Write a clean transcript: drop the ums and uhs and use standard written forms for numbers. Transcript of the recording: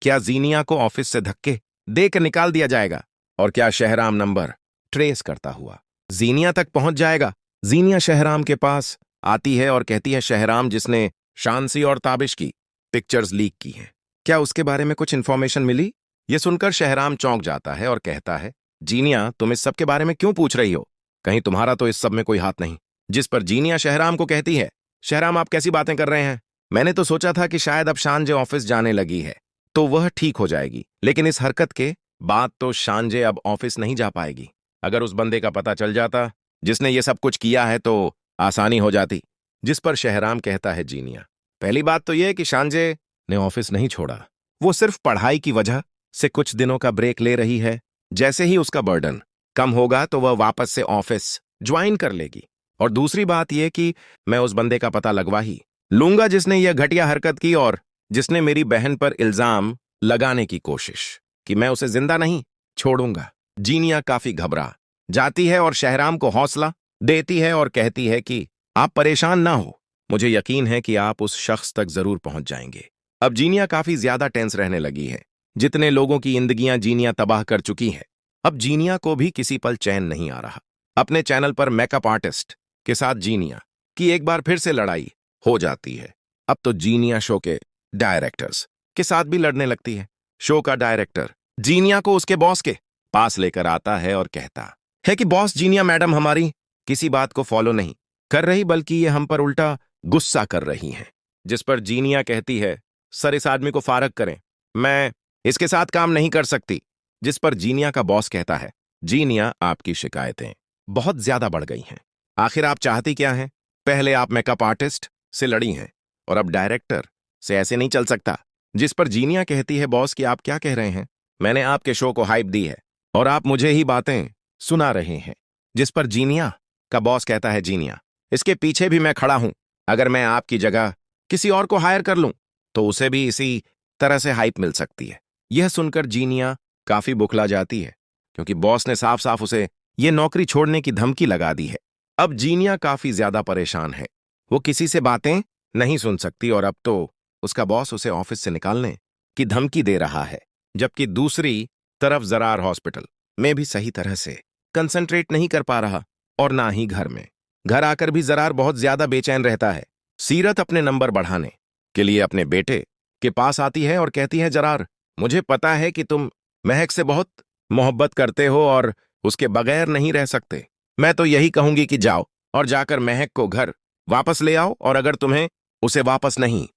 क्या जीनिया को ऑफिस से धक्के देकर निकाल दिया जाएगा? और क्या शहराम नंबर ट्रेस करता हुआ जीनिया तक पहुंच जाएगा? जीनिया शहराम के पास आती है और कहती है, शहराम जिसने शांसी और ताबिश की पिक्चर्स लीक की हैं, क्या उसके बारे में कुछ इन्फॉर्मेशन मिली? यह सुनकर शहराम चौंक जाता है और कहता है, जीनिया तुम इस सब के बारे में क्यों पूछ रही हो? कहीं तुम्हारा तो इस सब में कोई हाथ नहीं? जिस पर जीनिया शहराम को कहती है, शहराम आप कैसी बातें कर रहे हैं? मैंने तो सोचा था कि शायद अब शांजे ऑफिस जाने लगी है तो वह ठीक हो जाएगी, लेकिन इस हरकत के बाद तो शांजे अब ऑफिस नहीं जा पाएगी। अगर उस बंदे का पता चल जाता जिसने ये सब कुछ किया है तो आसानी हो जाती। जिस पर शहराम कहता है, जीनिया पहली बात तो यह कि शांजे ने ऑफिस नहीं छोड़ा, वो सिर्फ पढ़ाई की वजह से कुछ दिनों का ब्रेक ले रही है। जैसे ही उसका बर्डन कम होगा तो वह वापस से ऑफिस ज्वाइन कर लेगी। और दूसरी बात यह कि मैं उस बंदे का पता लगवा ही लूंगा जिसने यह घटिया हरकत की और जिसने मेरी बहन पर इल्जाम लगाने की कोशिश की। मैं उसे जिंदा नहीं छोड़ूंगा। जीनिया काफी घबरा जाती है और शहराम को हौसला देती है और कहती है कि आप परेशान ना हो, मुझे यकीन है कि आप उस शख्स तक जरूर पहुंच जाएंगे। अब जीनिया काफी ज्यादा टेंस रहने लगी है। जितने लोगों की जिंदगियां जीनिया तबाह कर चुकी है, अब जीनिया को भी किसी पल चैन नहीं आ रहा। अपने चैनल पर मेकअप आर्टिस्ट के साथ जीनिया की एक बार फिर से लड़ाई हो जाती है। अब तो जीनिया शो के डायरेक्टर्स के साथ भी लड़ने लगती है। शो का डायरेक्टर जीनिया को उसके बॉस के पास लेकर आता है और कहता है कि बॉस, जीनिया मैडम हमारी किसी बात को फॉलो नहीं कर रही, बल्कि ये हम पर उल्टा गुस्सा कर रही हैं। जिस पर जीनिया कहती है, सर इस आदमी को फारग करें, मैं इसके साथ काम नहीं कर सकती। जिस पर जीनिया का बॉस कहता है, जीनिया आपकी शिकायतें बहुत ज्यादा बढ़ गई हैं, आखिर आप चाहती क्या हैं? पहले आप मेकअप आर्टिस्ट से लड़ी हैं और अब डायरेक्टर से, ऐसे नहीं चल सकता। जिस पर जीनिया कहती है, बॉस कि आप क्या कह रहे हैं? मैंने आपके शो को हाइप दी है और आप मुझे ही बातें सुना रहे हैं। जिस पर जीनिया का बॉस कहता है, जीनिया इसके पीछे भी मैं खड़ा हूं। अगर मैं आपकी जगह किसी और को हायर कर लूं तो उसे भी इसी तरह से हाइप मिल सकती है। यह सुनकर जीनिया काफी बुखला जाती है क्योंकि बॉस ने साफ साफ उसे यह नौकरी छोड़ने की धमकी लगा दी है। अब जीनिया काफी ज्यादा परेशान है, वो किसी से बातें नहीं सुन सकती और अब तो उसका बॉस उसे ऑफिस से निकालने की धमकी दे रहा है। जबकि दूसरी तरफ जरार हॉस्पिटल में भी सही तरह से कंसंट्रेट नहीं कर पा रहा और ना ही घर में। घर आकर भी जरार बहुत ज्यादा बेचैन रहता है। सीरत अपने नंबर बढ़ाने के लिए अपने बेटे के पास आती है और कहती है, जरार मुझे पता है कि तुम महक से बहुत मोहब्बत करते हो और उसके बगैर नहीं रह सकते। मैं तो यही कहूंगी कि जाओ और जाकर महक को घर वापस ले आओ, और अगर तुम्हें उसे वापस नहीं